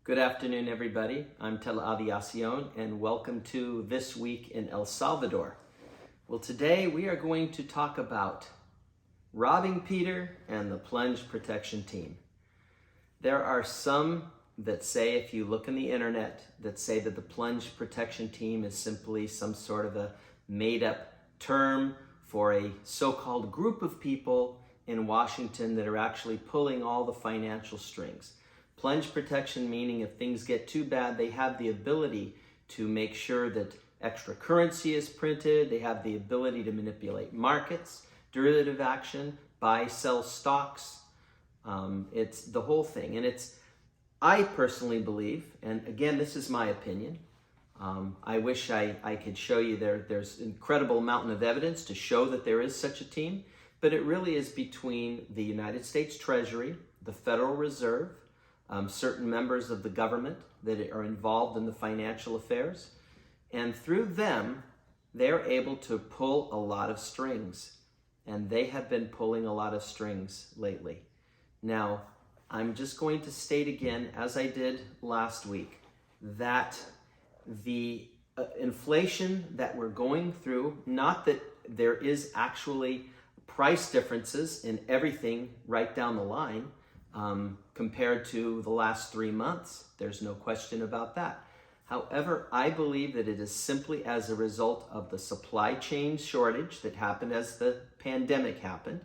Good afternoon, everybody. I'm Tele-Aviacion, and welcome to This Week in El Salvador. Well, today we are going to talk about robbing Peter and the Plunge protection team. There are some that say, if you look on the internet, that say that the Plunge protection team is simply some sort of a made-up term for a so-called group of people in Washington that are actually pulling all the financial strings. Plunge protection meaning if things get too bad, they have the ability to make sure that extra currency is printed. They have the ability to manipulate markets, derivative action, buy, sell stocks. It's the whole thing. And I personally believe, and again, this is my opinion. I wish I could show you there's incredible mountain of evidence to show that there is such a team, but it really is between the United States Treasury, the Federal Reserve, certain members of the government that are involved in the financial affairs. And through them, they're able to pull a lot of strings. And they have been pulling a lot of strings lately. Now, I'm just going to state again, as I did last week, that the inflation that we're going through, not that there is actually price differences in everything right down the line, compared to the last 3 months. There's no question about that. However, I believe that it is simply as a result of the supply chain shortage that happened as the pandemic happened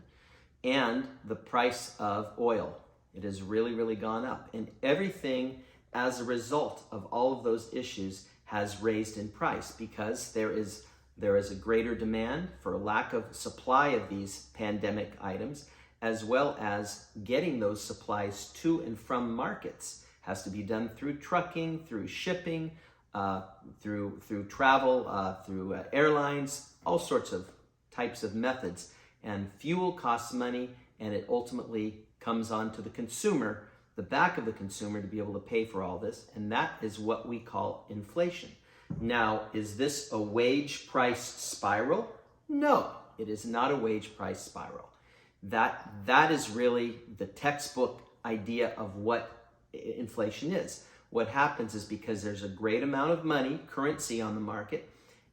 and the price of oil. It has really, really gone up. And everything as a result of all of those issues has raised in price because there is a greater demand for a lack of supply of these pandemic items, as well as getting those supplies to and from markets. Has to be done through trucking, through shipping, through travel, through airlines, all sorts of types of methods. And fuel costs money, and it ultimately comes on to the consumer, the back of the consumer, to be able to pay for all this. And that is what we call inflation. Now, is this a wage price spiral? No, it is not a wage price spiral. That is really the textbook idea of what inflation is. What happens is because there's a great amount of money, currency on the market,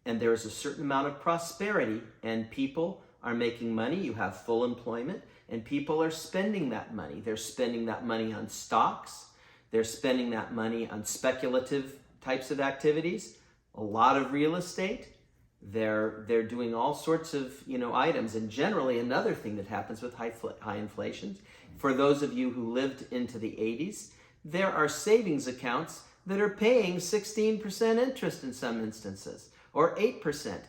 and there's a certain amount of prosperity, and people are making money, you have full employment, and people are spending that money. They're spending that money on stocks, they're spending that money on speculative types of activities, a lot of real estate. They're doing all sorts of items. And generally another thing that happens with high inflation, for those of you who lived into the 80s, there are savings accounts that are paying 16% interest in some instances, or 8%.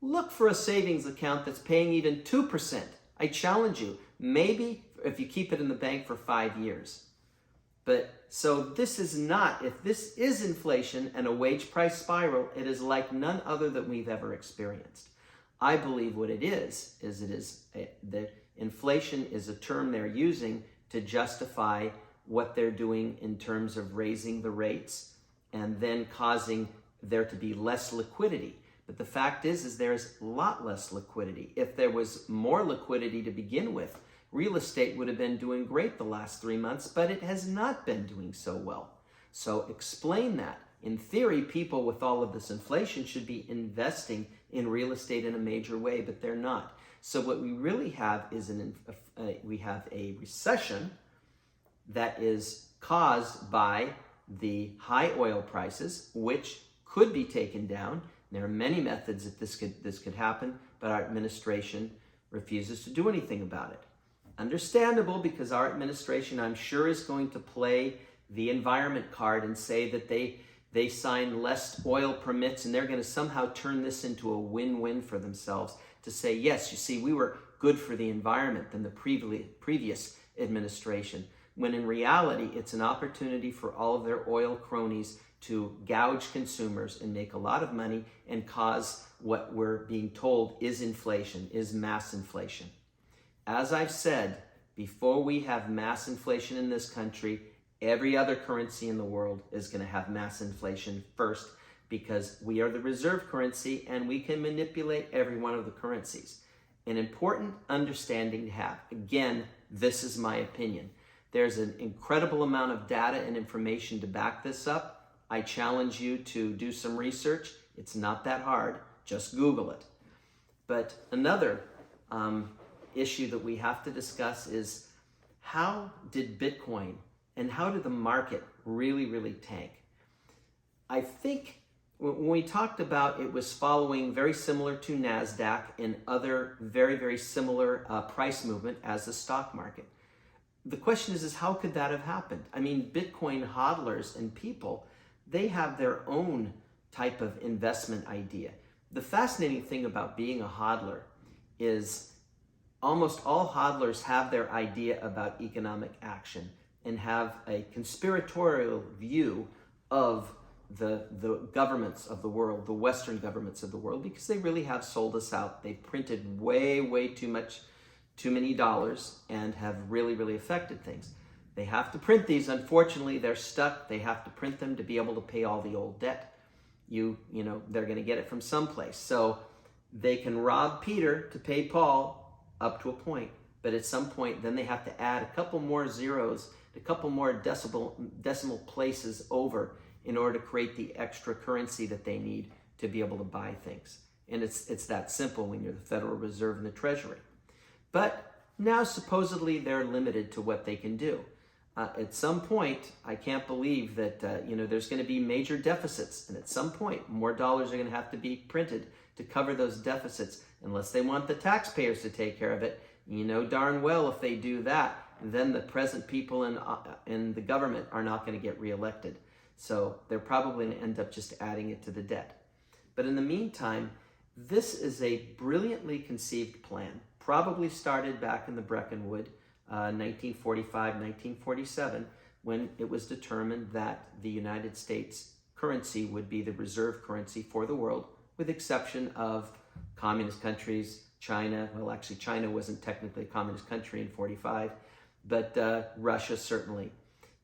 Look for a savings account that's paying even 2%. I challenge you, maybe if you keep it in the bank for 5 years. But so this is not, if this is inflation and a wage price spiral, it is like none other that we've ever experienced. I believe what it is the inflation is a term they're using to justify what they're doing in terms of raising the rates and then causing there to be less liquidity. But the fact is there's a lot less liquidity. If there was more liquidity to begin with, real estate would have been doing great the last 3 months, but it has not been doing so well. So explain that. In theory, people with all of this inflation should be investing in real estate in a major way, but they're not. So what we really have is we have a recession that is caused by the high oil prices, which could be taken down. There are many methods that this could happen, but our administration refuses to do anything about it. Understandable, because our administration, I'm sure, is going to play the environment card and say that they sign less oil permits, and they're going to somehow turn this into a win-win for themselves to say, yes, you see, we were good for the environment than the previous administration, when in reality, it's an opportunity for all of their oil cronies to gouge consumers and make a lot of money and cause what we're being told is inflation, is mass inflation. As I've said, before we have mass inflation in this country, every other currency in the world is going to have mass inflation first, because we are the reserve currency and we can manipulate every one of the currencies. An important understanding to have. Again, this is my opinion. There's an incredible amount of data and information to back this up. I challenge you to do some research. It's not that hard. Just Google it. But another issue that we have to discuss is, how did Bitcoin and how did the market really tank? I think when we talked about it was following very similar to NASDAQ and other very similar price movement as the stock market. The question is how could that have happened? I mean, Bitcoin hodlers and people, they have their own type of investment idea. The fascinating thing about being a hodler is almost all hodlers have their idea about economic action and have a conspiratorial view of the governments of the world, the Western governments of the world, because they really have sold us out. They've printed way too many dollars and have really affected things. They have to print these. Unfortunately, they're stuck. They have to print them to be able to pay all the old debt. You know, they're going to get it from someplace. So they can rob Peter to pay Paul up to a point. But at some point, then they have to add a couple more zeros, a couple more decimal places over in order to create the extra currency that they need to be able to buy things. And it's that simple when you're the Federal Reserve and the Treasury. But now supposedly they're limited to what they can do. At some point, I can't believe that there's going to be major deficits, and at some point, more dollars are going to have to be printed to cover those deficits, unless they want the taxpayers to take care of it. You know darn well if they do that, then the present people in the government are not going to get reelected. So they're probably going to end up just adding it to the debt. But in the meantime, this is a brilliantly conceived plan, probably started back in the Breckenwood, 1945, 1947, when it was determined that the United States currency would be the reserve currency for the world, with exception of communist countries, China. Well, actually, China wasn't technically a communist country in 45, but Russia certainly.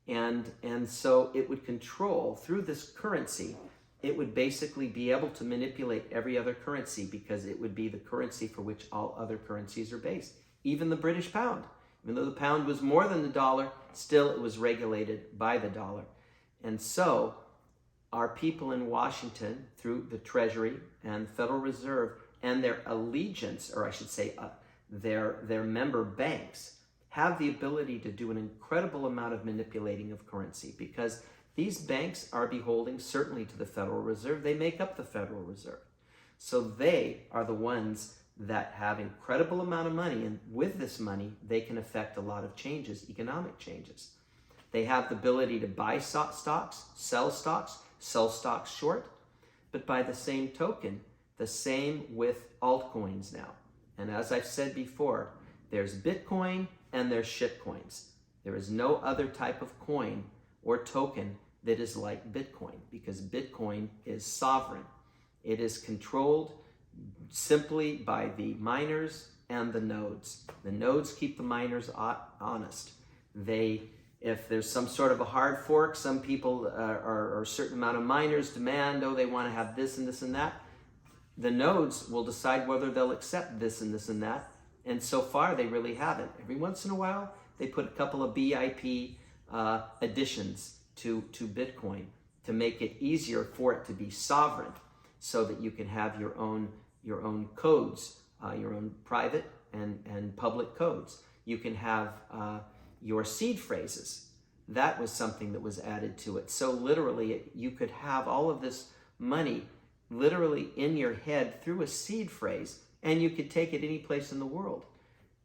And so it would control, through this currency, it would basically be able to manipulate every other currency, because it would be the currency for which all other currencies are based. Even the British pound. Even though the pound was more than the dollar, still it was regulated by the dollar. And so our people in Washington, through the Treasury and the Federal Reserve, and their allegiance, or I should say their member banks, have the ability to do an incredible amount of manipulating of currency, because these banks are beholding certainly to the Federal Reserve. They make up the Federal Reserve. So they are the ones that have incredible amount of money, and with this money, they can affect a lot of changes, economic changes. They have the ability to buy stocks, sell stocks short, but by the same token, the same with altcoins now. And as I've said before, there's Bitcoin and there's shitcoins. There is no other type of coin or token that is like Bitcoin, because Bitcoin is sovereign. It is controlled simply by the miners and the nodes. The nodes keep the miners honest. If there's some sort of a hard fork, some people or a certain amount of miners demand, they want to have this and this and that. The nodes will decide whether they'll accept this and this and that. And so far, they really haven't. Every once in a while, they put a couple of BIP additions to Bitcoin to make it easier for it to be sovereign, so that you can have your own codes, your own private and public codes. You can have your seed phrases. That was something that was added to it. So literally, you could have all of this money literally in your head through a seed phrase, and you could take it any place in the world.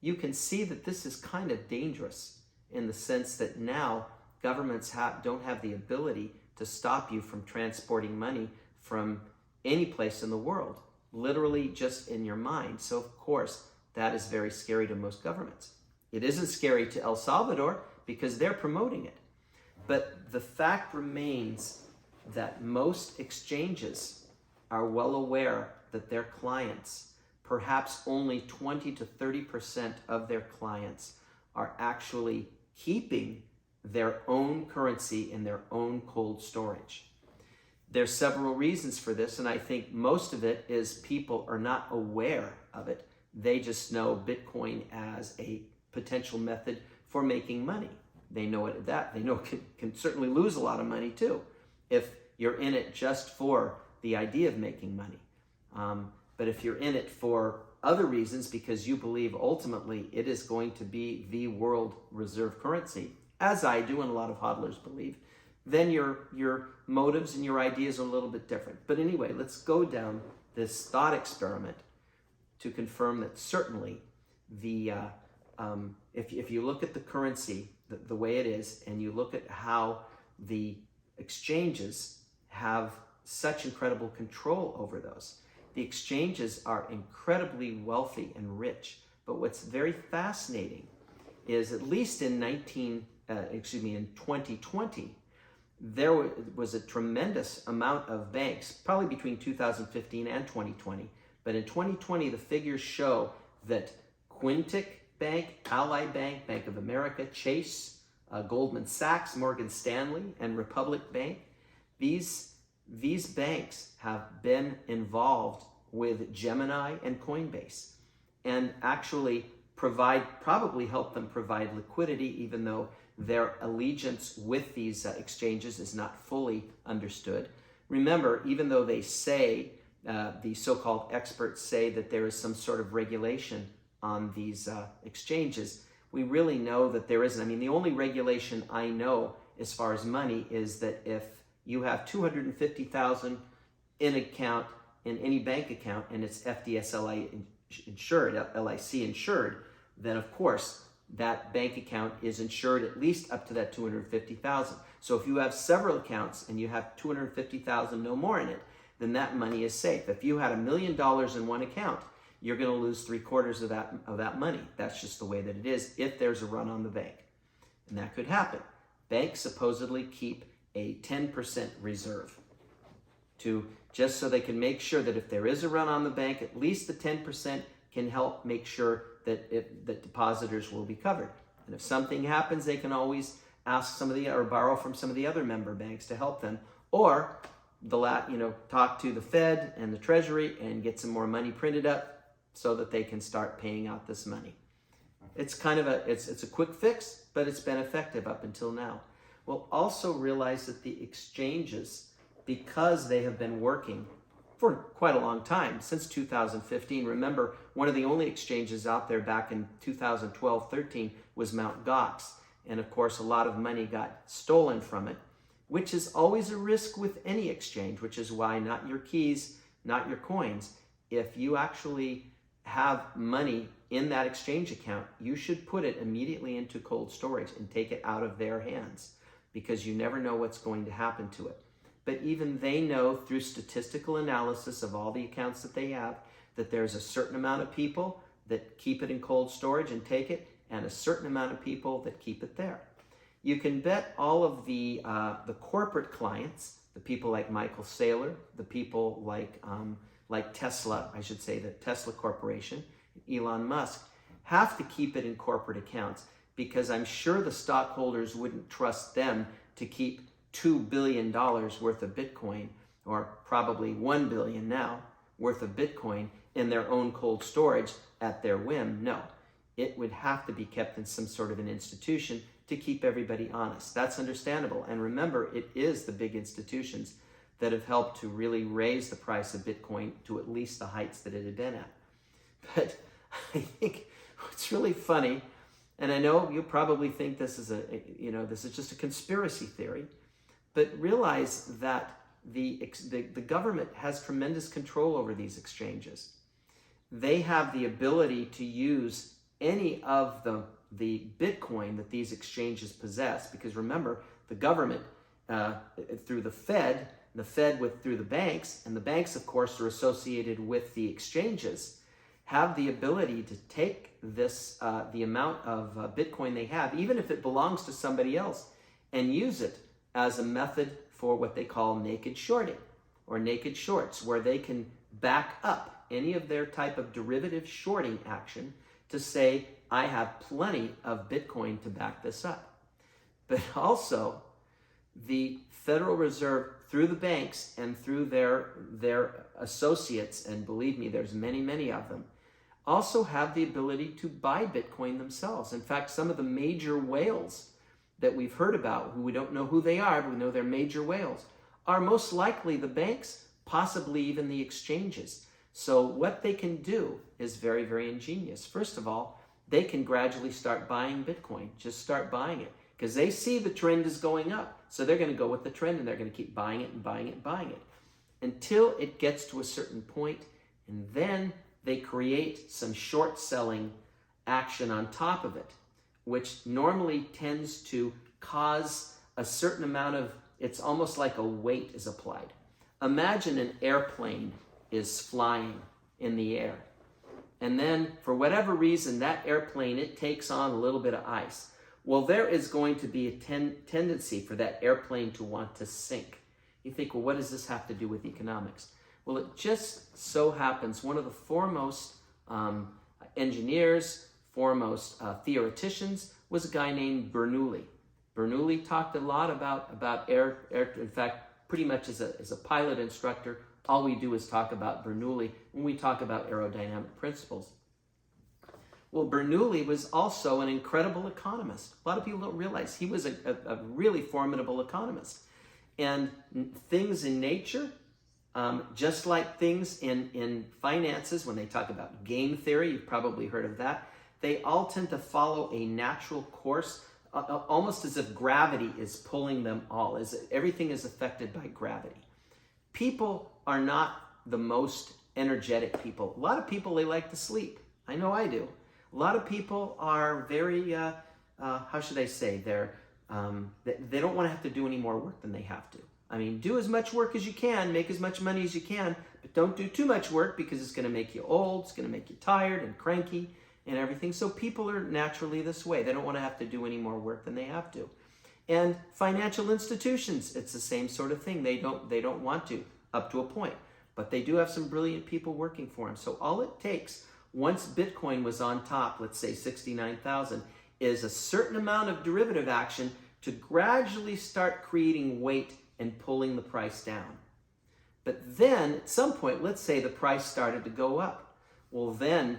You can see that this is kind of dangerous in the sense that now governments don't have the ability to stop you from transporting money from any place in the world, literally just in your mind. So of course, that is very scary to most governments. It isn't scary to El Salvador because they're promoting it. But the fact remains that most exchanges are well aware that their clients, perhaps only 20 to 30% of their clients, are actually keeping their own currency in their own cold storage. There's several reasons for this, and I think most of it is people are not aware of it. They just know Bitcoin as a potential method for making money. they know it that. They know it can certainly lose a lot of money too if you're in it just for the idea of making money. But if you're in it for other reasons, because you believe ultimately it is going to be the world reserve currency, as I do and a lot of hodlers believe, then your motives and your ideas are a little bit different. But anyway, let's go down this thought experiment to confirm that certainly if you look at the currency the way it is, and you look at how the exchanges have such incredible control over those. The exchanges are incredibly wealthy and rich, but what's very fascinating is, at least in 2020, there was a tremendous amount of banks, probably between 2015 and 2020, but in 2020 the figures show that Quintic Bank, Ally Bank, Bank of America, Chase, Goldman Sachs, Morgan Stanley, and Republic Bank, these banks have been involved with Gemini and Coinbase, and actually probably help them provide liquidity, even though their allegiance with these exchanges is not fully understood. Remember, even though they say, the so-called experts say that there is some sort of regulation on these exchanges, we really know that there isn't. I mean, the only regulation I know as far as money is that if you have $250,000 in account, in any bank account, and it's FDSLI insured, LIC insured, then of course that bank account is insured at least up to that $250,000. So if you have several accounts and you have $250,000 no more in it, then that money is safe. If you had $1 million in one account, you're going to lose 3/4 of that money. That's just the way that it is if there's a run on the bank. And that could happen. Banks supposedly keep a 10% reserve just so they can make sure that if there is a run on the bank, at least the 10% can help make sure that depositors will be covered. And if something happens, they can always ask or borrow from some of the other member banks to help them, or talk to the Fed and the Treasury and get some more money printed up so that they can start paying out this money. It's kind of it's a quick fix, but it's been effective up until now. We'll also realize that the exchanges, because they have been working for quite a long time, since 2015. Remember, one of the only exchanges out there back in 2012-13 was Mt. Gox. And of course, a lot of money got stolen from it, which is always a risk with any exchange, which is why not your keys, not your coins. If you actually have money in that exchange account, you should put it immediately into cold storage and take it out of their hands, because you never know what's going to happen to it. But even they know through statistical analysis of all the accounts that they have that there's a certain amount of people that keep it in cold storage and take it, and a certain amount of people that keep it there. You can bet all of the corporate clients, the people like Michael Saylor, the people like Tesla, I should say, the Tesla Corporation, Elon Musk, have to keep it in corporate accounts, because I'm sure the stockholders wouldn't trust them to keep $2 billion worth of Bitcoin, or probably $1 billion now worth of Bitcoin, in their own cold storage at their whim. No, it would have to be kept in some sort of an institution to keep everybody honest. That's understandable. And remember, it is the big institutions that have helped to really raise the price of Bitcoin to at least the heights that it had been at. But I think what's really funny, and I know you probably think this is this is just a conspiracy theory, but realize that the government has tremendous control over these exchanges. They have the ability to use any of the Bitcoin that these exchanges possess, because remember, the government through the Fed through the banks, and the banks, of course, are associated with the exchanges, have the ability to take this, the amount of Bitcoin they have, even if it belongs to somebody else, and use it as a method for what they call naked shorting or naked shorts, where they can back up any of their type of derivative shorting action to say, I have plenty of Bitcoin to back this up. But also, the Federal Reserve, through the banks and through their associates, and believe me, there's many, many of them, also have the ability to buy Bitcoin themselves. In fact, some of the major whales that we've heard about, who we don't know who they are, but we know they're major whales, are most likely the banks, possibly even the exchanges. So what they can do is very, very ingenious. First of all, they can gradually start buying Bitcoin. Just start buying it because they see the trend is going up. So they're going to go with the trend and they're going to keep buying it and buying it and buying it until it gets to a certain point, and then they create some short selling action on top of it, which normally tends to cause a certain amount of, it's almost like a weight is applied. Imagine an airplane is flying in the air. And then for whatever reason, that airplane, it takes on a little bit of ice. Well, there is going to be a tendency for that airplane to want to sink. You think, well, what does this have to do with economics? Well, it just so happens one of the foremost engineers, foremost theoreticians was a guy named Bernoulli. Bernoulli talked a lot about air. In fact, pretty much as a pilot instructor, all we do is talk about Bernoulli when we talk about aerodynamic principles. Well, Bernoulli was also an incredible economist. A lot of people don't realize he was a really formidable economist. And things in nature, just like things in finances, when they talk about game theory, you've probably heard of that, they all tend to follow a natural course, almost as if gravity is pulling them all, as everything is affected by gravity. People are not the most energetic people. A lot of people, they like to sleep. I know I do. A lot of people are very, how should I say, they don't want to have to do any more work than they have to. I mean, do as much work as you can, make as much money as you can, but don't do too much work because it's going to make you old, it's going to make you tired and cranky and everything. So people are naturally this way. They don't want to have to do any more work than they have to. And financial institutions, it's the same sort of thing. They don't want to, up to a point, but they do have some brilliant people working for them. So all it takes, once Bitcoin was on top, let's say 69,000, is a certain amount of derivative action to gradually start creating weight and pulling the price down. But then at some point, let's say the price started to go up. Well, then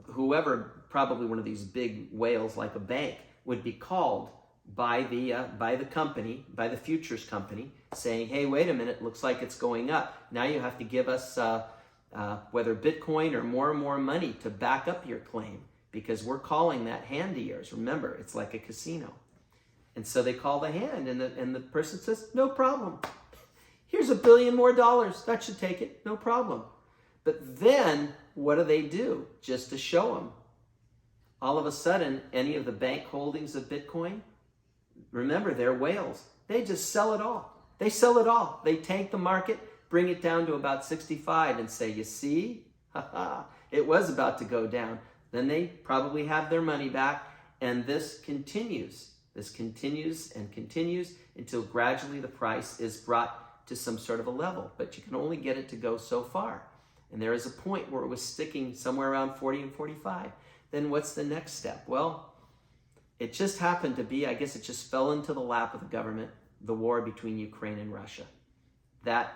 whoever, probably one of these big whales like a bank, would be called by the company, by the futures company, saying, hey, wait a minute, looks like it's going up. Now you have to give us whether Bitcoin or more money to back up your claim, because we're calling that hand of yours. Remember, it's like a casino. And so they call the hand, and the person says, no problem. Here's $1 billion more. That should take it, no problem. But then what do? Just to show them? All of a sudden, any of the bank holdings of Bitcoin, remember, they're whales. They just sell it all. They sell it all. They tank the market, bring it down to about 65 and say, you see, it was about to go down. Then they probably have their money back, and this continues. This continues and continues until gradually the price is brought to some sort of a level. But you can only get it to go so far. And there is a point where it was sticking somewhere around 40 and 45. Then what's the next step? Well, it just happened to be, I guess it just fell into the lap of the government, the war between Ukraine and Russia. That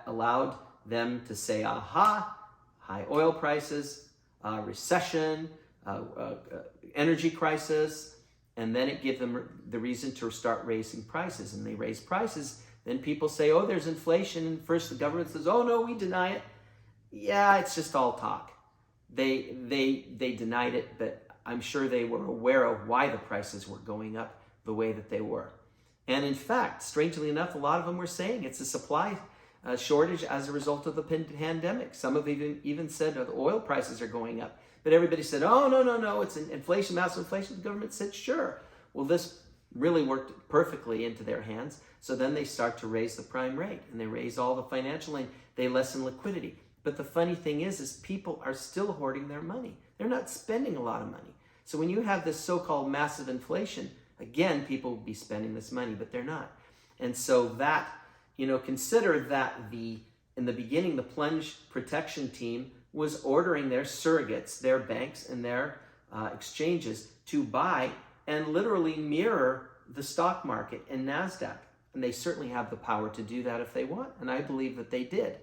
allowed them to say, aha, high oil prices, recession, energy crisis, and then it gave them the reason to start raising prices. And they raise prices, then people say, oh, there's inflation. And first the government says, oh, no, we deny it. Yeah, it's just all talk. They denied it, but I'm sure they were aware of why the prices were going up the way that they were. And in fact, strangely enough, a lot of them were saying it's a supply shortage as a result of the pandemic. Some have even said the oil prices are going up. But everybody said, oh, no, it's an inflation, massive inflation. The government said, sure. Well, this really worked perfectly into their hands. So then they start to raise the prime rate, and they raise all the financial aid. They lessen liquidity. But the funny thing is people are still hoarding their money. They're not spending a lot of money. So when you have this so-called massive inflation, again, people will be spending this money, but they're not. And so that, consider that in the beginning, the Plunge protection team was ordering their surrogates, their banks and their exchanges to buy and literally mirror the stock market and NASDAQ. And they certainly have the power to do that if they want. And I believe that they did,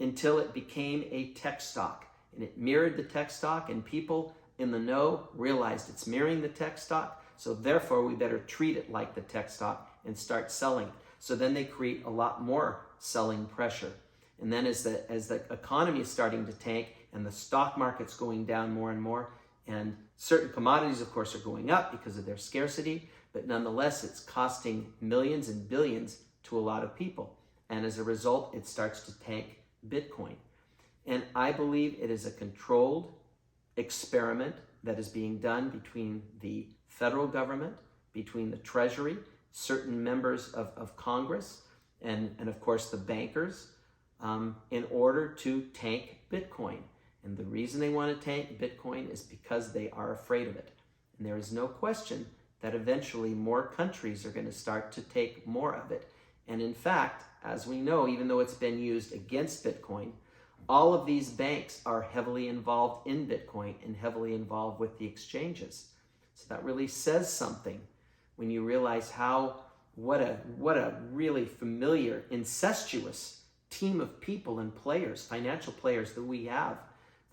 until it became a tech stock. And it mirrored the tech stock, and people in the know realized it's mirroring the tech stock. so therefore we better treat it like the tech stock and start selling it. So then they create a lot more selling pressure. And then as the economy is starting to tank and the stock market's going down more and more, and certain commodities, of course, are going up because of their scarcity, but nonetheless, it's costing millions and billions to a lot of people. And as a result, it starts to tank Bitcoin. And I believe it is a controlled experiment that is being done between the federal government, between the Treasury, certain members of Congress, and of course the bankers, in order to tank Bitcoin. And the reason they want to tank Bitcoin is because they are afraid of it. And there is no question that eventually more countries are going to start to take more of it. And in fact, as we know, even though it's been used against Bitcoin, all of these banks are heavily involved in Bitcoin and heavily involved with the exchanges. So that really says something when you realize what a really familiar, incestuous team of people and players, financial players that we have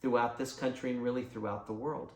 throughout this country and really throughout the world.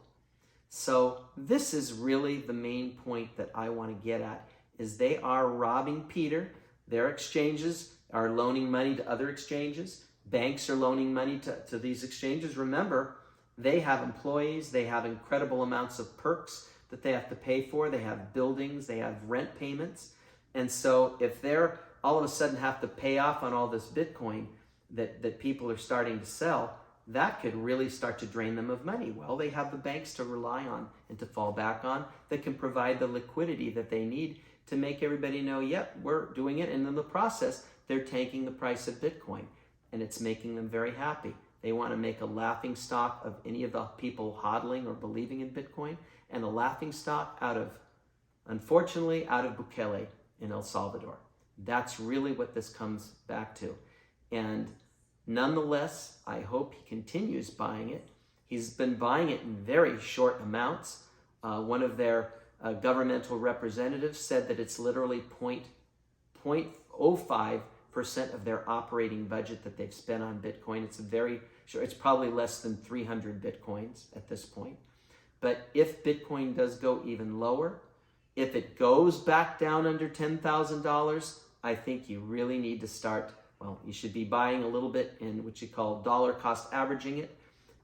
So this is really the main point that I want to get at, is they are robbing Peter. Their exchanges are loaning money to other exchanges. Banks are loaning money to these exchanges. Remember, they have employees. They have incredible amounts of perks that they have to pay for. They have buildings. They have rent payments. And so if they're all of a sudden have to pay off on all this Bitcoin that people are starting to sell, that could really start to drain them of money. Well, they have the banks to rely on and to fall back on that can provide the liquidity that they need to make everybody know, yep, we're doing it. And in the process, they're tanking the price of Bitcoin, and it's making them very happy. They want to make a laughing stock of any of the people hodling or believing in Bitcoin, and a laughing stock unfortunately, out of Bukele in El Salvador. That's really what this comes back to. And nonetheless, I hope he continues buying it. He's been buying it in very short amounts. One of their governmental representatives said that it's literally 0.05% of their operating budget that they've spent on Bitcoin. It's probably less than 300 Bitcoins at this point. But if Bitcoin does go even lower, if it goes back down under $10,000, I think you really need to start. Well, you should be buying a little bit in what you call dollar cost averaging it.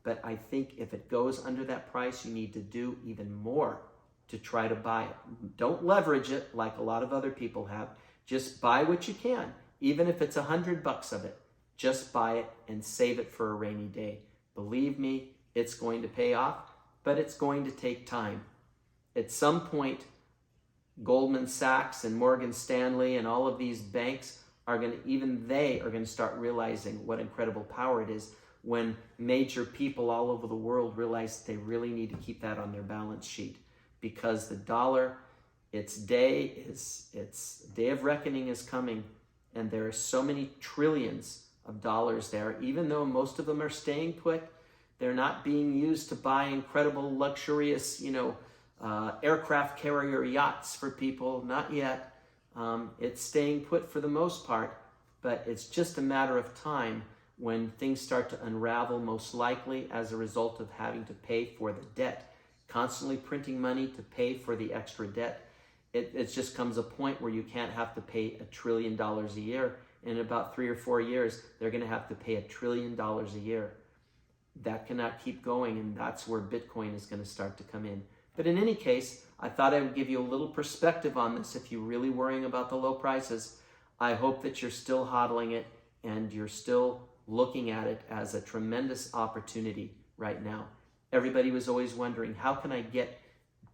But I think if it goes under that price, you need to do even more to try to buy it. Don't leverage it like a lot of other people have. Just buy what you can. Even if it's $100 of it, just buy it and save it for a rainy day. Believe me, it's going to pay off, but it's going to take time. At some point, Goldman Sachs and Morgan Stanley and all of these banks are going to start realizing what incredible power it is when major people all over the world realize they really need to keep that on their balance sheet, because the dollar, its day of reckoning is coming, and there are so many trillions of dollars there. Even though most of them are staying put, they're not being used to buy incredible luxurious, aircraft carrier yachts for people, not yet. It's staying put for the most part, but it's just a matter of time when things start to unravel, most likely as a result of having to pay for the debt. Constantly printing money to pay for the extra debt. It just comes a point where you can't have to pay $1 trillion a year. In about 3 or 4 years, they're going to have to pay $1 trillion a year. That cannot keep going, and that's where Bitcoin is going to start to come in. But in any case, I thought I would give you a little perspective on this. If you're really worrying about the low prices, I hope that you're still hodling it and you're still looking at it as a tremendous opportunity right now. Everybody was always wondering, how can I get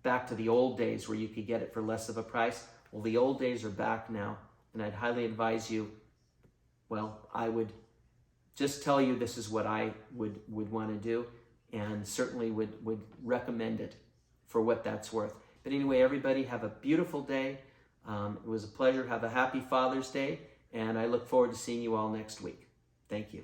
back to the old days where you could get it for less of a price? Well, the old days are back now, and I'd highly advise you, I would just tell you this is what I would want to do, and certainly would recommend it for what that's worth. But anyway, everybody have a beautiful day. It was a pleasure. Have a happy Father's Day, and I look forward to seeing you all next week. Thank you.